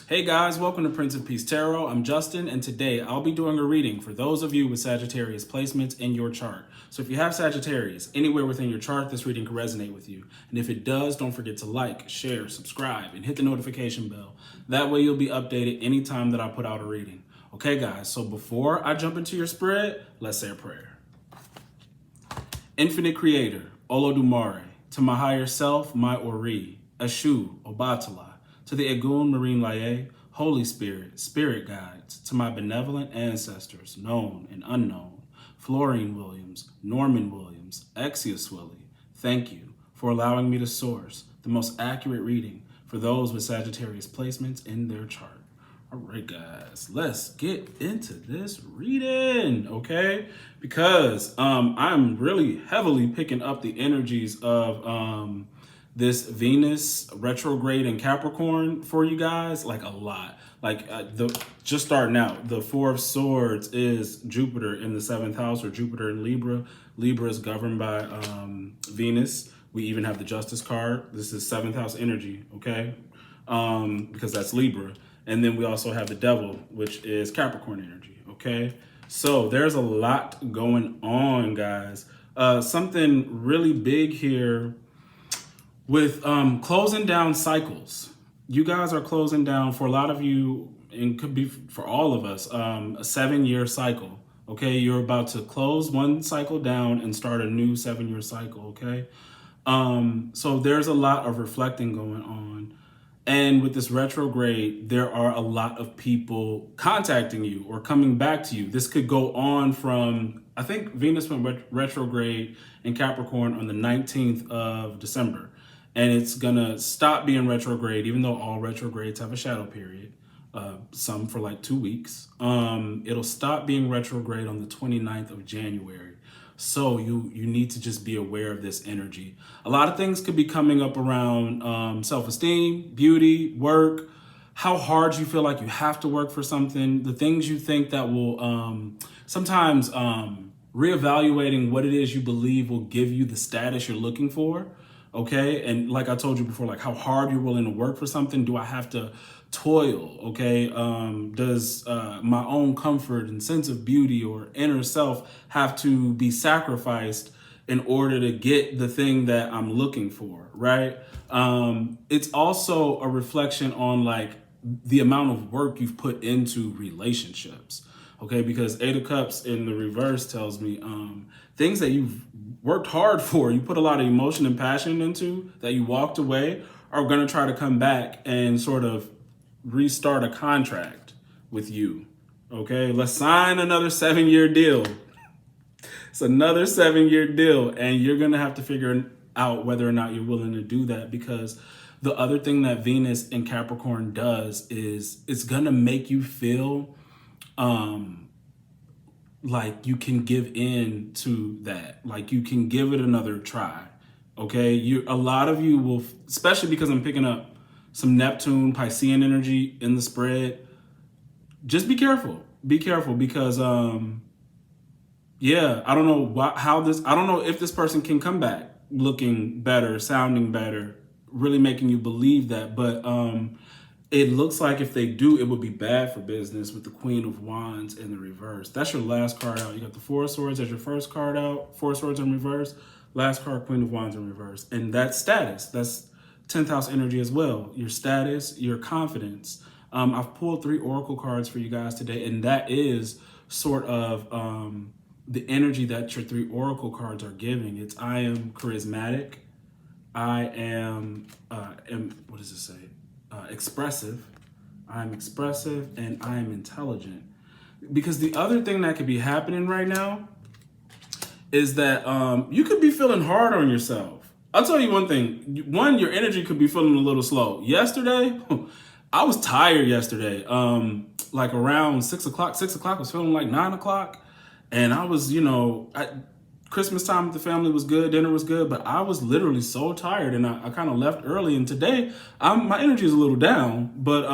Hey guys, welcome to Prince of Peace Tarot. I'm Justin, and today I'll be doing a reading for those of you with Sagittarius placements in your chart. So if you have Sagittarius anywhere within your chart, this reading can resonate with you. And if it does, don't forget to like, share, subscribe, and hit the notification bell. That way you'll be updated anytime that I put out a reading. Okay guys, so before I jump into your spread, let's say a prayer. Infinite Creator, Olodumare, to my higher self, my Ori, Eshu, Obatala, to the Egun Marine Laye, Holy Spirit, Spirit Guides, to my benevolent ancestors, known and unknown, Florine Williams, Norman Williams, Exius Willie, thank you for allowing me to source the most accurate reading for those with Sagittarius placements in their chart. All right, guys, let's get into this reading, okay? Because I'm really heavily picking up the energies of this Venus retrograde in Capricorn for you guys, like a lot. Like just starting out, the Four of Swords is Jupiter in the 7th house, or Jupiter in Libra. Libra is governed by Venus. We even have the Justice card. This is 7th house energy, okay? Because that's Libra. And then we also have the Devil, which is Capricorn energy, okay? So there's a lot going on, guys. Something really big here with closing down cycles. You guys are closing down, for a lot of you, and could be for all of us, a 7-year cycle, okay? You're about to close one cycle down and start a new 7-year cycle, okay? So there's a lot of reflecting going on. And with this retrograde, there are a lot of people contacting you or coming back to you. This could go on from, I think Venus went retrograde in Capricorn on the 19th of December. And it's gonna stop being retrograde, even though all retrogrades have a shadow period, some for like 2 weeks. It'll stop being retrograde on the 29th of January. So you need to just be aware of this energy. A lot of things could be coming up around self-esteem, beauty, work, how hard you feel like you have to work for something, the things you think that will sometimes reevaluating what it is you believe will give you the status you're looking for. Okay, and like I told you before, like how hard you're willing to work for something. Do I have to toil? Okay, does my own comfort and sense of beauty or inner self have to be sacrificed in order to get the thing that I'm looking for, right? It's also a reflection on like the amount of work you've put into relationships. Okay, because 8 of Cups in the reverse tells me things that you've worked hard for, you put a lot of emotion and passion into, that you walked away, are going to try to come back and sort of restart a contract with you. Okay, let's sign another 7-year deal. It's another 7-year deal, and you're going to have to figure out whether or not you're willing to do that, because the other thing that Venus in Capricorn does is it's going to make you feel like you can give in to that, like you can give it another try. Okay, a lot of you will, especially because I'm picking up some Neptune Piscean energy in the spread. Just be careful because yeah, I don't know I don't know if this person can come back looking better, sounding better, really making you believe that, but it looks like if they do, it would be bad for business with the Queen of Wands in the reverse. That's your last card out. You got the Four of Swords as your first card out, Four of Swords in reverse, last card, Queen of Wands in reverse. And that's status. That's 10th house energy as well. Your status, your confidence. I've pulled 3 oracle cards for you guys today, and that is sort of the energy that your 3 oracle cards are giving. It's I am charismatic. I am what does it say? Expressive. I'm expressive and I am intelligent. Because the other thing that could be happening right now is that you could be feeling hard on yourself. I'll tell you one thing. One, your energy could be feeling a little slow. Yesterday, I was tired yesterday. Like around 6 o'clock. 6 o'clock was feeling like 9 o'clock. And I was, Christmas time with the family was good, dinner was good, but I was literally so tired, and I kind of left early. And today, my energy is a little down, but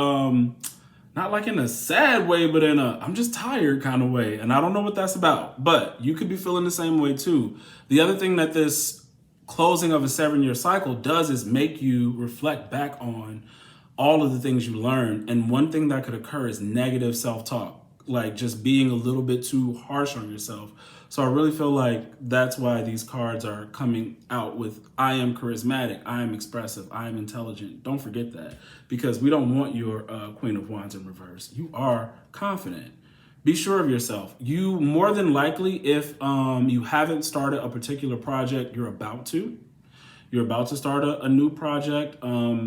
not like in a sad way, but in a I'm just tired kind of way. And I don't know what that's about, but you could be feeling the same way too. The other thing that this closing of a 7-year cycle does is make you reflect back on all of the things you learn. And one thing that could occur is negative self-talk, like just being a little bit too harsh on yourself. So I really feel like that's why these cards are coming out with I am charismatic, I am expressive, I am intelligent. Don't forget that, because we don't want your Queen of Wands in reverse. You are confident. Be sure of yourself. You more than likely, if you haven't started a particular project, you're about to. You're about to start a new project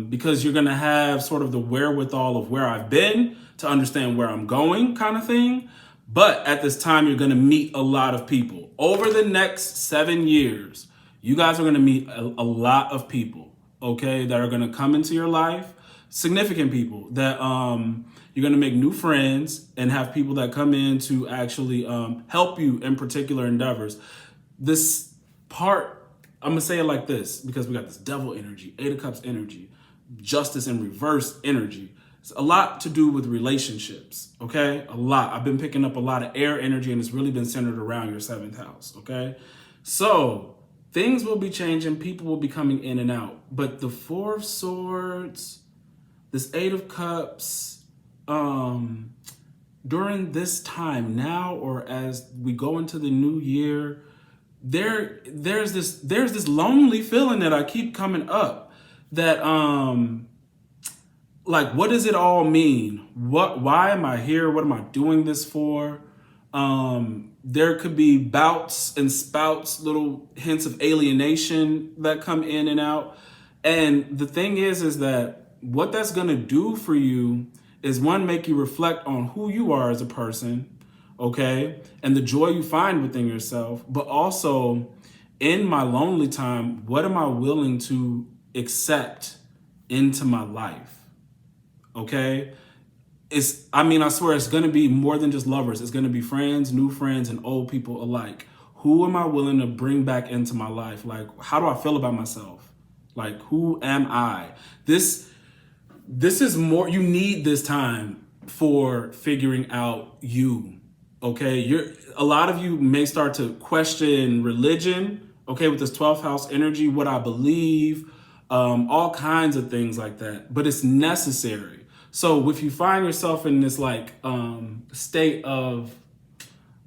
because you're going to have sort of the wherewithal of where I've been to understand where I'm going kind of thing. But at this time, you're going to meet a lot of people. Over the next 7 years, you guys are going to meet a lot of people, okay, that are going to come into your life, significant people that you're going to make new friends and have people that come in to actually help you in particular endeavors. This part, I'm going to say it like this because we got this devil energy, 8 of Cups energy, justice in reverse energy. It's a lot to do with relationships, okay? A lot. I've been picking up a lot of air energy, and it's really been centered around your 7th house, okay? So things will be changing. People will be coming in and out. But the 4 of Swords, this 8 of Cups, during this time now or as we go into the new year, there's this lonely feeling that I keep coming up that like, what does it all mean? Why am I here? What am I doing this for? There could be bouts and spouts, little hints of alienation that come in and out. And the thing is that what that's going to do for you is, one, make you reflect on who you are as a person, okay? And the joy you find within yourself, but also in my lonely time, what am I willing to accept into my life? Okay? I swear it's going to be more than just lovers. It's going to be friends, new friends, and old people alike. Who am I willing to bring back into my life? Like, how do I feel about myself? Like, who am I? This is more, you need this time for figuring out you. Okay? A lot of you may start to question religion, okay, with this 12th house energy, what I believe, all kinds of things like that. But it's necessary. So if you find yourself in this like state of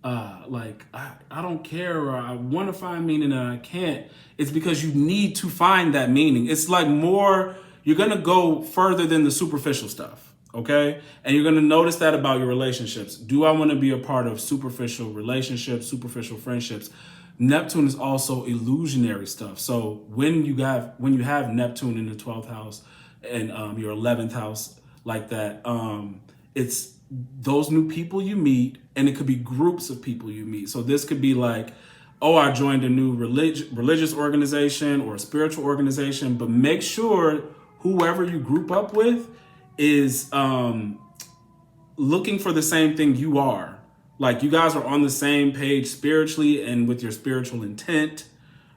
like, I don't care, or I want to find meaning and I can't, it's because you need to find that meaning. It's like more, you're going to go further than the superficial stuff, okay? And you're going to notice that about your relationships. Do I want to be a part of superficial relationships, superficial friendships? Neptune is also illusionary stuff. So when you have Neptune in the 12th house and your 11th house, like that, it's those new people you meet, and it could be groups of people you meet. So this could be like, oh, I joined a new religious organization or a spiritual organization, but make sure whoever you group up with is looking for the same thing you are. Like, you guys are on the same page spiritually and with your spiritual intent,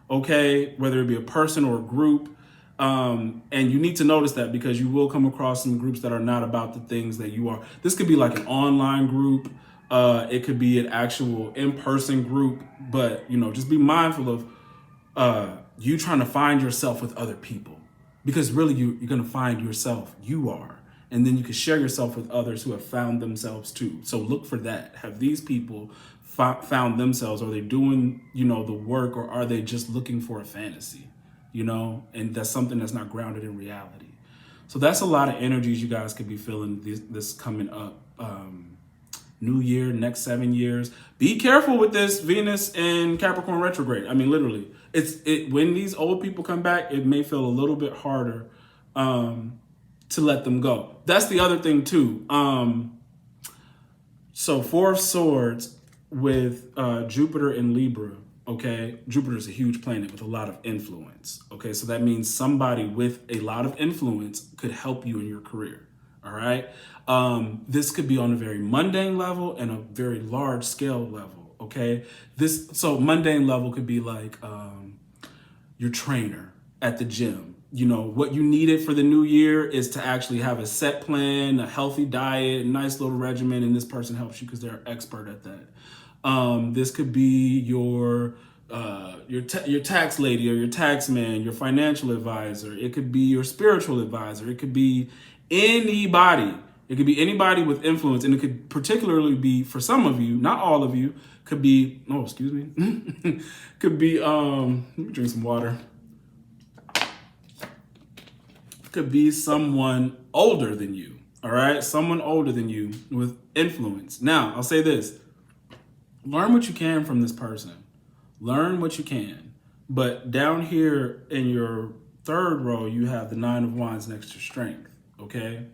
okay, whether it be a person or a group. And you need to notice that, because you will come across some groups that are not about the things that you are. This could be like an online group. It could be an actual in-person group, but just be mindful of you trying to find yourself with other people, because really you're going to find yourself. You are. And then you can share yourself with others who have found themselves too. So look for that. Have these people found themselves? Are they doing, the work, or are they just looking for a fantasy? And that's something that's not grounded in reality. So that's a lot of energies you guys could be feeling this coming up. New year, next 7 years. Be careful with this Venus and Capricorn retrograde. I mean, literally, when these old people come back, it may feel a little bit harder to let them go. That's the other thing too. So 4 of Swords with Jupiter in Libra. Okay, Jupiter is a huge planet with a lot of influence. Okay, so that means somebody with a lot of influence could help you in your career. All right, this could be on a very mundane level and a very large scale level. Okay, so mundane level could be like your trainer at the gym. What you needed for the new year is to actually have a set plan, a healthy diet, a nice little regimen, and this person helps you because they're an expert at that. This could be your tax lady or your tax man, your financial advisor. It could be your spiritual advisor. It could be Anybody. It could be anybody with influence, and it could particularly be, for some of you, not all of you, could be, oh, excuse me, could be, let me drink some water. Could be someone older than you, all right? Someone older than you with influence. Now, I'll say this. Learn what you can from this person. Learn what you can. But down here in your third row, you have the 9 of Wands next to strength, okay?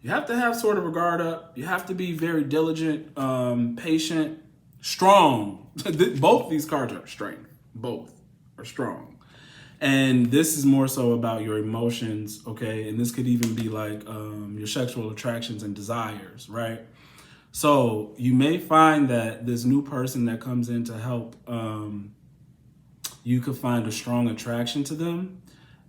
You have to have sort of a guard up. You have to be very diligent, patient, strong. Both these cards are strength. Both are strong. And this is more so about your emotions, okay? And this could even be like your sexual attractions and desires, right? So you may find that this new person that comes in to help, you could find a strong attraction to them.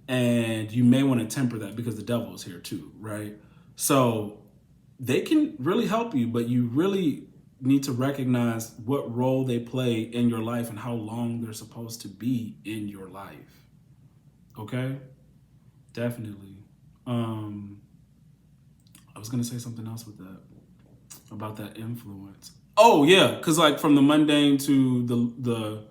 And you may want to temper that because the devil is here too, right? So they can really help you, but you really need to recognize what role they play in your life and how long they're supposed to be in your life. Okay? Definitely. I was going to say something else with that, about that influence. Oh, yeah, because like from the mundane to the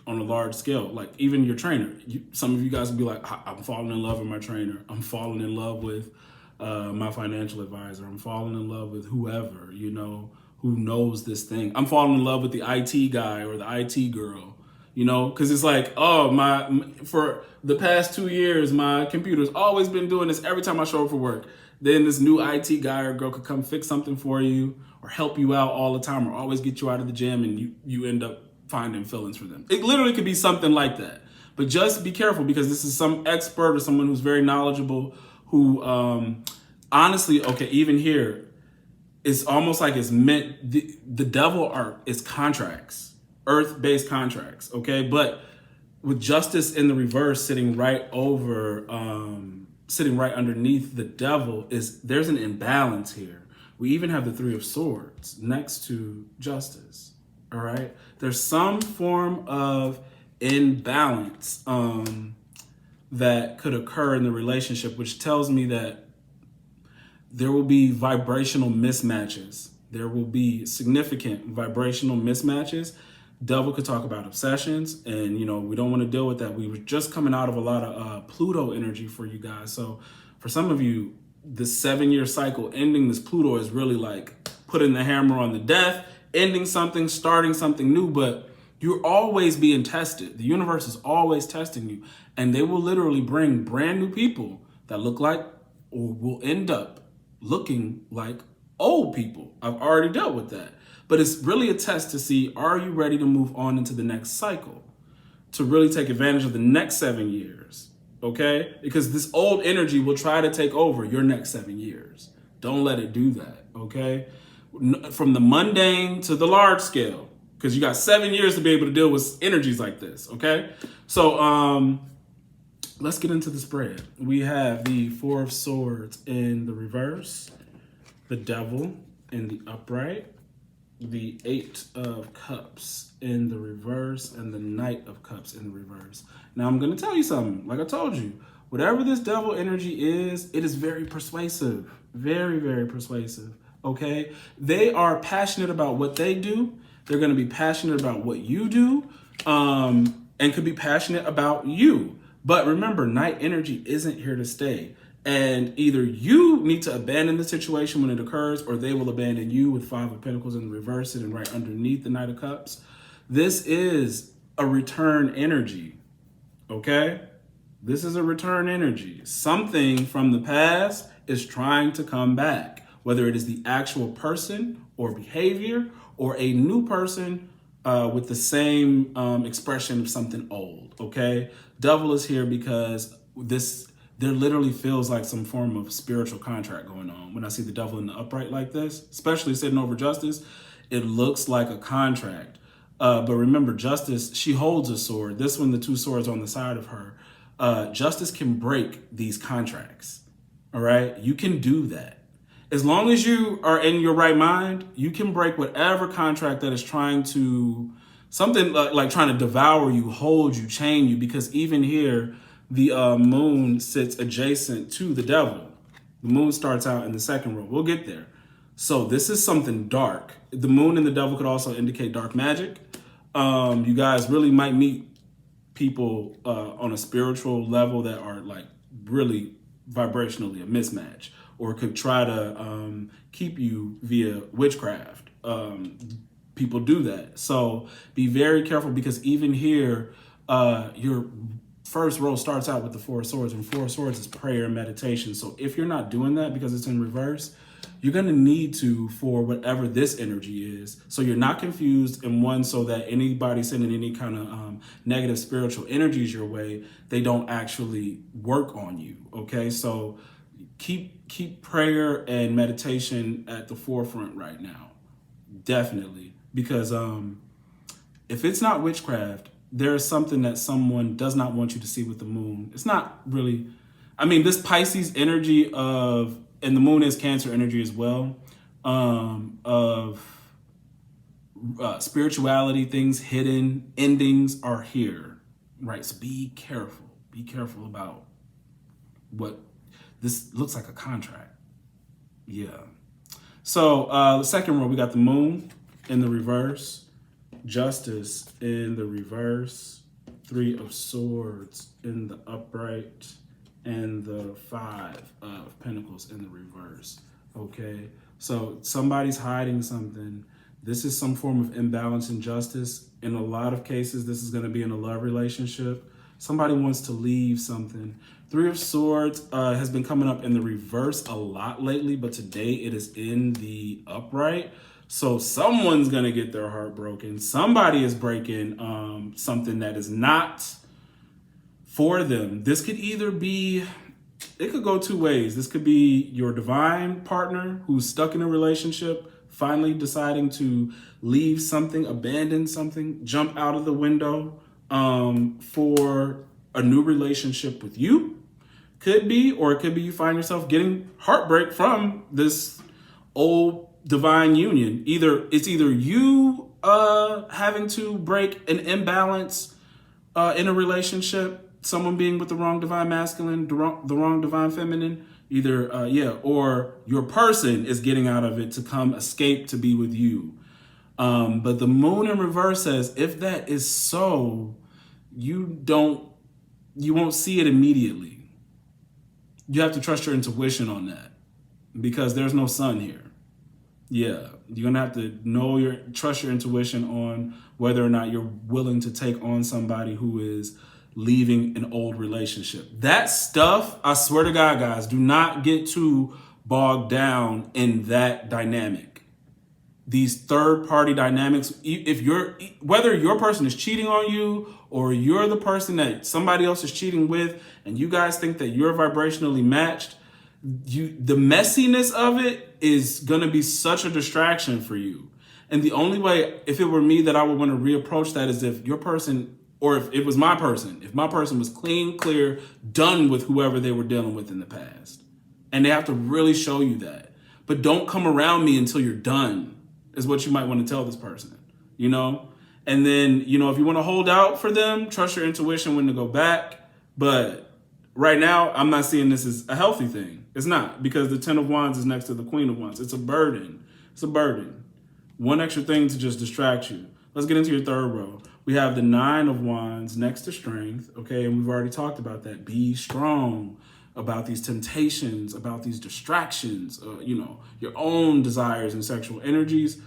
on a large scale, like even your trainer, some of you guys will be like, I'm falling in love with my trainer. I'm falling in love with my financial advisor. I'm falling in love with whoever, you know, who knows this thing. I'm falling in love with the IT guy or the IT girl, you know, because it's like, oh, for the past 2 years, my computer's always been doing this every time I show up for work. Then this new IT guy or girl could come fix something for you or help you out all the time or always get you out of the gym, and you end up finding feelings for them. It literally could be something like that. But just be careful, because this is some expert or someone who's very knowledgeable who, honestly, okay, even here, it's almost like it's meant, the devil is contracts, earth-based contracts, okay? But with justice in the reverse sitting right underneath the devil, there's an imbalance here. We even have the 3 of Swords next to justice. All right. There's some form of imbalance that could occur in the relationship, which tells me that there will be vibrational mismatches. There will be significant vibrational mismatches. Devil could talk about obsessions, and you know, we don't want to deal with that. We were just coming out of a lot of Pluto energy for you guys. So for some of you, the 7-year cycle ending this Pluto is really like putting the hammer on the death, ending something, starting something new, but you're always being tested. The universe is always testing you, and they will literally bring brand new people that look like, or will end up looking like, old people. I've already dealt with that. But it's really a test to see, are you ready to move on into the next cycle? To really take advantage of the next 7 years, okay? Because this old energy will try to take over your next 7 years. Don't let it do that, okay? From the mundane to the large scale, because you got 7 years to be able to deal with energies like this, okay? So let's get into the spread. We have the 4 of Swords in the reverse, the Devil in the upright, the 8 of Cups in the reverse, and the Knight of Cups in the reverse. Now I'm going to tell you something. Like I told you, whatever this devil energy is, it is very persuasive. Very, very persuasive. Okay? They are passionate about what they do. They're going to be passionate about what you do, and could be passionate about you. But remember, night energy isn't here to stay. And either you need to abandon the situation when it occurs, or they will abandon you with 5 of Pentacles in the reverse and right underneath the Knight of Cups. This is a return energy, okay? This is a return energy. Something from the past is trying to come back, whether it is the actual person or behavior or a new person with the same expression of something old, okay? Devil is here because there literally feels like some form of spiritual contract going on. When I see the devil in the upright like this, especially sitting over justice, it looks like a contract. But remember, justice, she holds a sword. This one, the 2 swords on the side of her. Justice can break these contracts, all right? You can do that. As long as you are in your right mind, you can break whatever contract that is trying to, something like trying to devour you, hold you, chain you, because even here, the moon sits adjacent to the devil. The moon starts out in the second row. We'll get there. So this is something dark. The moon and the devil could also indicate dark magic. You guys really might meet people on a spiritual level that are like really vibrationally a mismatch, or could try to keep you via witchcraft. People do that. So be very careful, because even here, your first row starts out with the Four of Swords, and Four of Swords is prayer and meditation. So if you're not doing that because it's in reverse, you're going to need to for whatever this energy is. So you're not confused, and one, so that anybody sending any kind of negative spiritual energies your way, they don't actually work on you. Okay, so keep prayer and meditation at the forefront right now, definitely, because if it's not witchcraft, there is something that someone does not want you to see with the moon. It's not really, I mean, this Pisces energy of, and the moon is Cancer energy as well, of spirituality, things hidden, endings are here, right? So be careful. Be careful about what this looks like, a contract. Yeah. So the second row, we got the moon in the reverse, Justice in the reverse, Three of Swords in the upright, and the Five of Pentacles in the reverse. Okay, so somebody's hiding something. This is some form of imbalance and injustice. In a lot of cases, this is going to be in a love relationship. Somebody wants to leave something. Three of Swords has been coming up in the reverse a lot lately, but today it is in the upright. So someone's going to get their heart broken. Somebody is breaking something that is not for them. This could either be, it could go two ways. This could be your divine partner who's stuck in a relationship, finally deciding to leave something, abandon something, jump out of the window for a new relationship with you. Could be, or it could be you find yourself getting heartbreak from this old divine union. It's either you having to break an imbalance in a relationship, someone being with the wrong divine masculine, the wrong divine feminine, either or your person is getting out of it to come escape to be with you. But the moon in reverse says, if that is so, you won't see it immediately. You have to trust your intuition on that, because there's no sun here. Yeah, you're gonna have to trust your intuition on whether or not you're willing to take on somebody who is leaving an old relationship. That stuff, I swear to God, guys, do not get too bogged down in that dynamic. These third-party dynamics, whether your person is cheating on you or you're the person that somebody else is cheating with, and you guys think that you're vibrationally matched, the messiness of it is gonna be such a distraction for you. And the only way, if it were me, that I would want to reapproach that is if your person, or if it was my person, if my person was clean, clear, done with whoever they were dealing with in the past. And they have to really show you that. But don't come around me until you're done, is what you might want to tell this person, you know? And then, if you want to hold out for them, trust your intuition when to go back. But right now, I'm not seeing this as a healthy thing. It's not, because the 10 of Wands is next to the Queen of Wands. It's a burden. It's a burden. One extra thing to just distract you. Let's get into your third row. We have the 9 of Wands next to Strength, okay? And we've already talked about that. Be strong about these temptations, about these distractions, your own desires and sexual energies,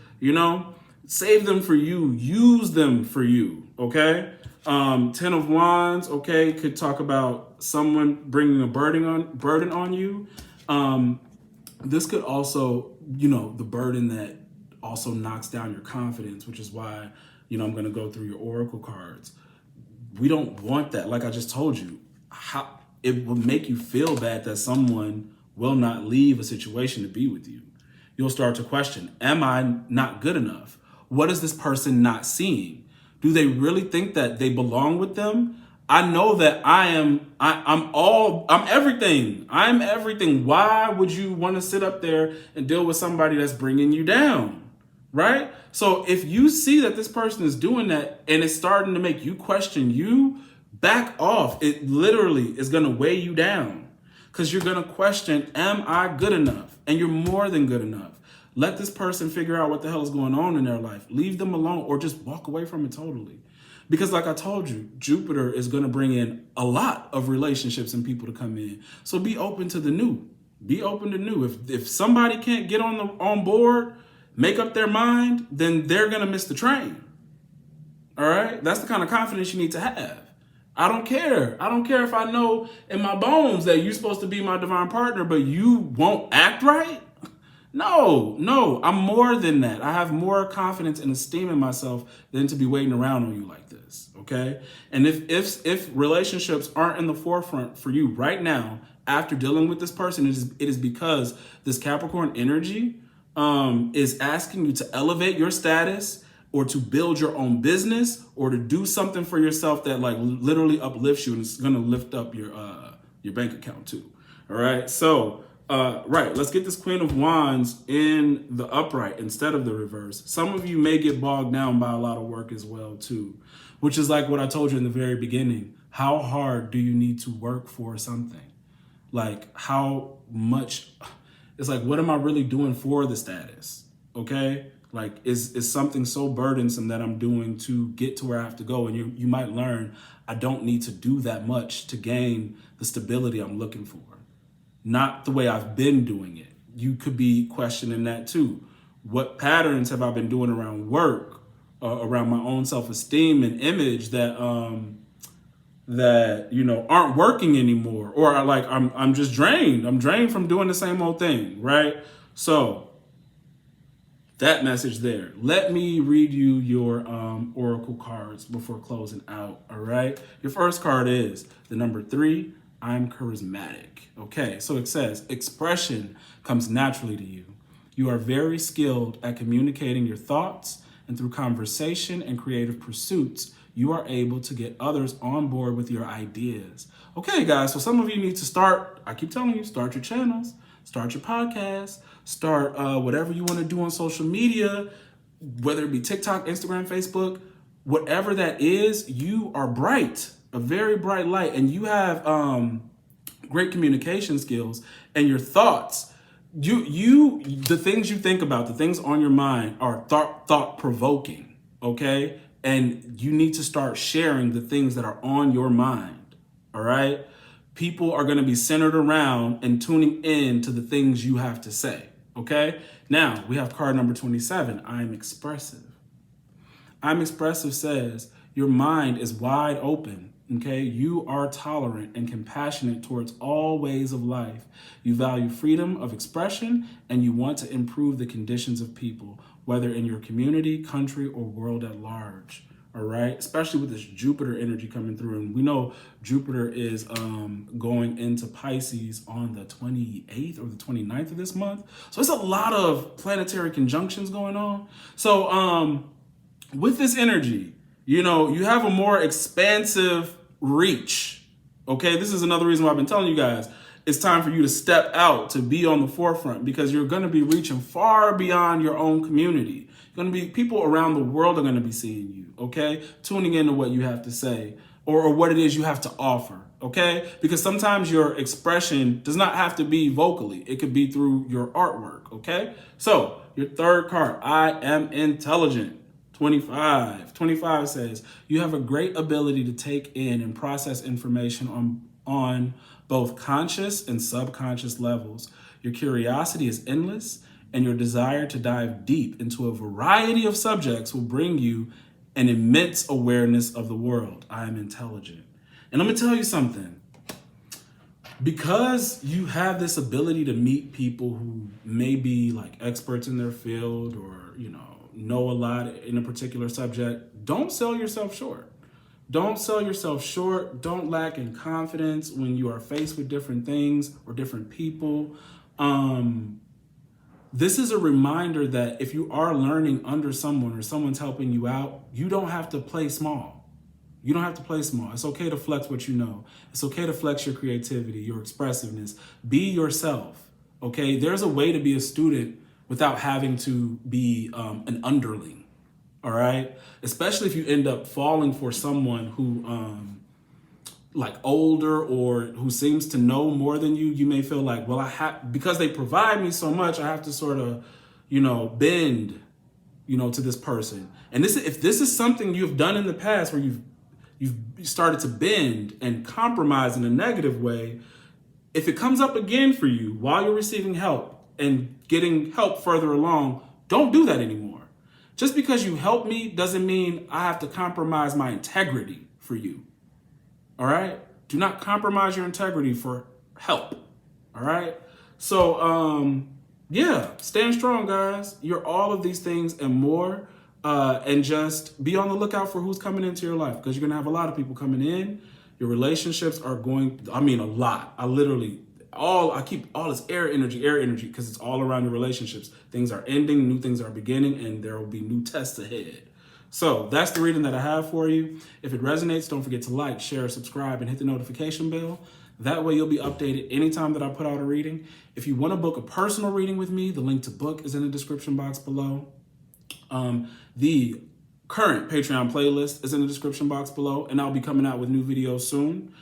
Save them for you. Use them for you, okay? 10 of Wands, okay, could talk about someone bringing a burden on you. This could also, the burden that also knocks down your confidence, which is why, I'm going to go through your oracle cards. We don't want that. Like I just told you, it will make you feel bad that someone will not leave a situation to be with you. You'll start to question, am I not good enough? What is this person not seeing? Do they really think that they belong with them? I know that I'm everything. I'm everything. Why would you want to sit up there and deal with somebody that's bringing you down? Right? So if you see that this person is doing that and it's starting to make you question you, back off. It literally is going to weigh you down. because you're going to question, am I good enough? And you're more than good enough. Let this person figure out what the hell is going on in their life. Leave them alone or just walk away from it totally. Because like I told you, Jupiter is going to bring in a lot of relationships and people to come in. So be open to the new. Be open to new. If somebody can't get on board, make up their mind, then they're going to miss the train. All right? That's the kind of confidence you need to have. I don't care. I don't care if I know in my bones that you're supposed to be my divine partner, but you won't act right. No, I'm more than that. I have more confidence and esteem in myself than to be waiting around on you like this, okay? And if relationships aren't in the forefront for you right now, after dealing with this person, it is because this Capricorn energy is asking you to elevate your status or to build your own business or to do something for yourself that like literally uplifts you, and it's gonna lift up your bank account too, all right? So, right, let's get this Queen of Wands in the upright instead of the reverse. Some of you may get bogged down by a lot of work as well too, which is like what I told you in the very beginning. How hard do you need to work for something? Like how much, it's like, what am I really doing for the status? Okay? Like is something so burdensome that I'm doing to get to where I have to go? And you might learn I don't need to do that much to gain the stability I'm looking for. Not the way I've been doing it. You could be questioning that too. What patterns have I been doing around work, around my own self-esteem and image that aren't working anymore, or like I'm just drained. I'm drained from doing the same old thing, right? So that message there. Let me read you your oracle cards before closing out. All right. Your first card is the number 3. I'm charismatic. Okay, so it says, expression comes naturally to you. You are very skilled at communicating your thoughts, and through conversation and creative pursuits, you are able to get others on board with your ideas. Okay, guys, so some of you need to start, I keep telling you, start your channels, start your podcasts, start whatever you want to do on social media, whether it be TikTok, Instagram, Facebook, whatever that is, you are bright. A very bright light, and you have great communication skills, and your thoughts, the things you think about, the things on your mind are thought provoking, okay? And you need to start sharing the things that are on your mind, all right? People are going to be centered around and tuning in to the things you have to say, okay? Now, we have card number 27, I'm expressive. I'm expressive says your mind is wide open. Okay, you are tolerant and compassionate towards all ways of life. You value freedom of expression, and you want to improve the conditions of people, whether in your community, country, or world at large. All right, especially with this Jupiter energy coming through. And we know Jupiter is going into Pisces on the 28th or the 29th of this month. So it's a lot of planetary conjunctions going on. So with this energy, you have a more expansive reach, okay? This is another reason why I've been telling you guys, it's time for you to step out, to be on the forefront, because you're going to be reaching far beyond your own community. People around the world are going to be seeing you, okay? Tuning into what you have to say or what it is you have to offer, okay? Because sometimes your expression does not have to be vocally. It could be through your artwork, okay? So your third card, I am intelligent. 25 says, you have a great ability to take in and process information on both conscious and subconscious levels. Your curiosity is endless, and your desire to dive deep into a variety of subjects will bring you an immense awareness of the world. I am intelligent. And let me tell you something. Because you have this ability to meet people who may be like experts in their field or, know a lot in a particular subject, don't sell yourself short. Don't sell yourself short. Don't lack in confidence when you are faced with different things or different people. This is a reminder that if you are learning under someone or someone's helping you out, you don't have to play small. You don't have to play small. It's okay to flex what you know. It's okay to flex your creativity, your expressiveness. Be yourself, okay? There's a way to be a student without having to be an underling, all right? Especially if you end up falling for someone who like older or who seems to know more than you, you may feel like, well, I have, because they provide me so much, I have to sort of, bend, to this person. And if this is something you've done in the past where you've started to bend and compromise in a negative way, if it comes up again for you while you're receiving help and getting help further along, don't do that anymore. Just because you help me doesn't mean I have to compromise my integrity for you. All right? Do not compromise your integrity for help. All right? So, stand strong, guys. You're all of these things and more. And just be on the lookout for who's coming into your life, because you're going to have a lot of people coming in. Your relationships are a lot. I keep all this air energy, because it's all around your relationships. Things are ending, new things are beginning, and there will be new tests ahead. So that's the reading that I have for you. If it resonates, don't forget to like, share, subscribe, and hit the notification bell. That way you'll be updated anytime that I put out a reading. If you want to book a personal reading with me, the link to book is in the description box below. The current Patreon playlist is in the description box below, and I'll be coming out with new videos soon.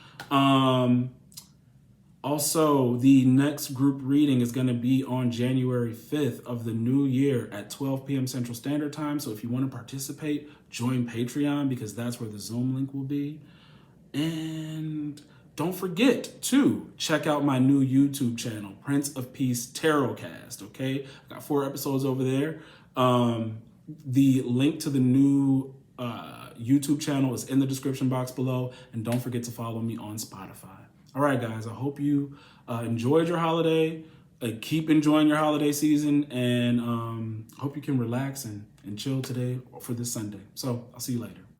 Also, the next group reading is going to be on January 5th of the new year at 12 p.m. Central Standard Time. So if you want to participate, join Patreon, because that's where the Zoom link will be. And don't forget to check out my new YouTube channel, Prince of Peace Tarot Cast, okay? I got 4 episodes over there. The link to the new YouTube channel is in the description box below. And don't forget to follow me on Spotify. All right, guys, I hope you enjoyed your holiday. Keep enjoying your holiday season, and hope you can relax and chill today for this Sunday. So I'll see you later.